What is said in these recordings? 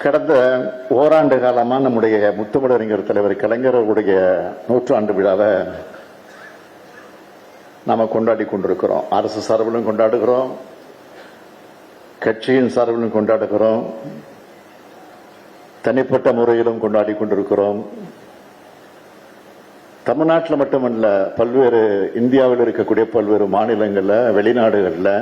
கடந்த ஓராண்டு காலமாக நம்முடைய முத்தமிழறிஞர் தலைவர் கலைஞருடைய 100ஆண்டு விழாவை நாம கொண்டாடி கொண்டிருக்கிறோம். அரசு சார்பிலும் கொண்டாடுகிறோம், கட்சியின் சார்பிலும் கொண்டாடுகிறோம், தனிப்பட்ட முறையிலும் கொண்டாடி கொண்டிருக்கிறோம். தமிழ்நாட்டில் மட்டுமல்ல, பல்வேறு இந்தியாவில் இருக்கக்கூடிய பல்வேறு மாநிலங்களில், வெளிநாடுகளில்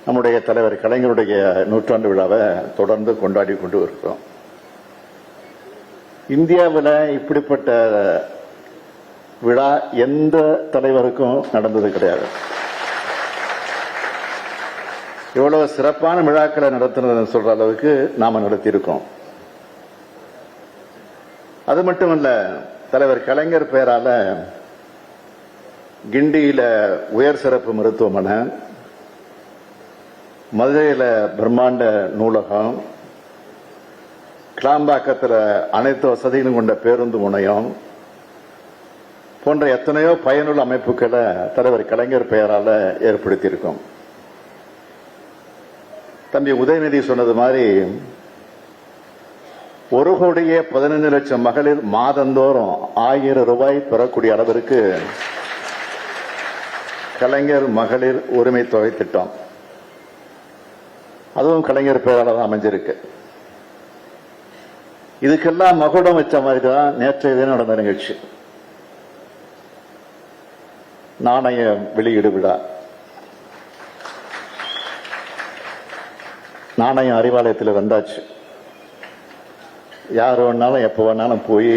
நம்முடைய தலைவர் கலைஞருடைய 100ஆண்டு விழாவை தொடர்ந்து கொண்டாடி கொண்டு இருக்கிறோம். இந்தியாவில் இப்படிப்பட்ட விழா எந்த தலைவருக்கும் நடந்தது கிடையாது. இவ்வளவு சிறப்பான விழாக்களை நடத்துனதுன்னு சொல்ற அளவுக்கு நாம நடத்தியிருக்கோம். அது மட்டுமல்ல, தலைவர் கலைஞர் பெயரால கிண்டியில உயர் சிறப்பு மருத்துவமனை, மதுரையில் பிரம்மாண்ட நூலகம், கிளாம்பாக்கத்தில் அனைத்து வசதிகளும் கொண்ட பேருந்து முனையம் போன்ற எத்தனையோ பயனுள்ள அமைப்புகளை தலைவர் கலைஞர் பெயரால ஏற்படுத்தியிருக்கோம். தம்பி உதயநிதி சொன்னது மாதிரி 1,15,00,000 மகளிர் மாதந்தோறும் 1000 ரூபாய் பெறக்கூடிய அளவிற்கு கலைஞர் மகளிர் உரிமை தொகை திட்டம், அதுவும் கலைஞர் பெயரால தான் அமைஞ்சிருக்கு. இதுக்கெல்லாம் மகுடம் வச்ச மாதிரி தான் நேற்றைய தினம் நடந்த நிகழ்ச்சி, நாணய வெளியீடு விழா. நாணயம் அறிவாலயத்தில் வந்தாச்சு. யார் வேணாலும் எப்போ வேணாலும் போய்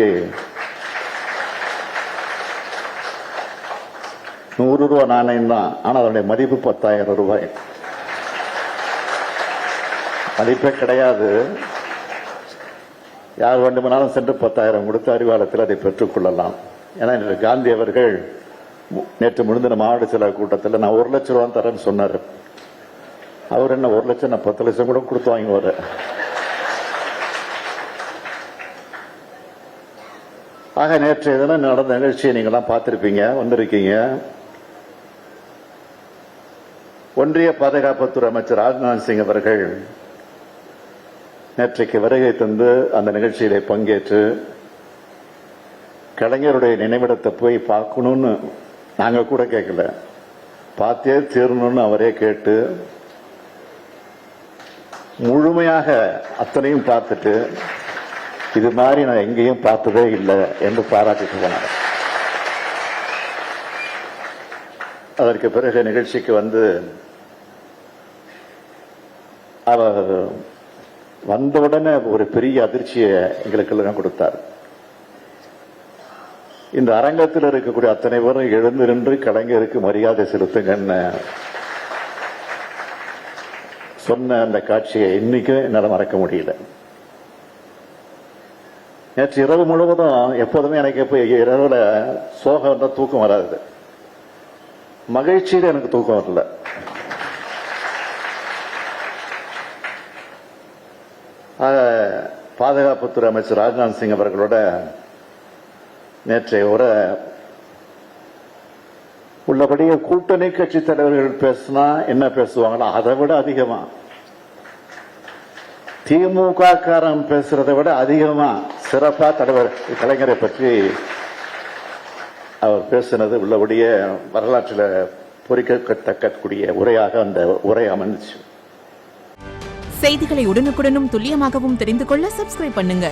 100 ரூபாய் நாணயம் தான், ஆனால் அதனுடைய மதிப்பு 10,000 ரூபாய். மதிப்பே கிடையாது. யார் வேண்டுமானாலும் சென்று 10,000 கொடுத்து அறிவாலயத்தில் அதை பெற்றுக் கொள்ளலாம். ஏன்னா காந்தி அவர்கள் நேற்று முழுந்தின மாவட்ட செயலர் கூட்டத்தில் நான் 1 லட்சம் ரூபா தரேன்னு சொன்னார். அவர் என்ன 1 லட்சம், நான் 10 லட்சம் கூட கொடுத்து வாங்குவார். ஆக நேற்று இதெல்லாம் நடந்த நிகழ்ச்சியை நீங்கள்லாம் பார்த்திருப்பீங்க, வந்திருக்கீங்க. ஒன்றிய பாதுகாப்புத்துறை அமைச்சர் ராஜ்நாத் சிங் அவர்கள் நேற்றைக்கு வருகை தந்து அந்த நிகழ்ச்சியிலே பங்கேற்று கலைஞருடைய நினைவிடத்தை போய் பார்க்கணும்னு நாங்க கூட கேட்கல, பார்த்தே தீரணும்னு அவரே கேட்டு முழுமையாக அத்தனையும் பார்த்துட்டு இது மாதிரி நான் எங்கேயும் பார்த்ததே இல்லை என்று பாராட்டிட்டு போனார். அதற்கு பிறகு நிகழ்ச்சிக்கு வந்து அவர் வந்தவுடனே ஒரு பெரிய அதிர்ச்சியை எங்களுக்கெல்லாம் கொடுத்தார். இந்த அரங்கத்தில் இருக்கக்கூடிய அத்தனை பேரும் எழுந்து நின்று கலைஞருக்கு மரியாதை செலுத்துங்கன்னு சொன்ன அந்த காட்சியை இன்னைக்கும் என்னால் மறக்க முடியல. நேற்று இரவு முழுவதும் எப்போதுமே எனக்கு எப்போ இரவுல சோகம் தான் தூக்கம் வராது, மகிழ்ச்சியில் எனக்கு தூக்கம் வரல. பாதுகாப்புத்துறை அமைச்சர் ராஜ்நாத் சிங் அவர்களோட நேற்றைய உரை உள்ளபடியே கூட்டணி கட்சி தலைவர்கள் பேசினா என்ன பேசுவாங்களோ அதை விட அதிகமா திமுக காரன் பேசுறதை விட அதிகமா சிறப்பா தலைவர் கலைஞரை பற்றி அவர் பேசினது உள்ளபடியே வரலாற்றில் பொறிக்கத்தக்கக்கூடிய உரையாக அந்த உரை அமைந்துச்சு. செய்திகளை உடனுக்குடனும் துல்லியமாகவும் தெரிந்து கொள்ள சப்ஸ்கிரைப் பண்ணுங்க.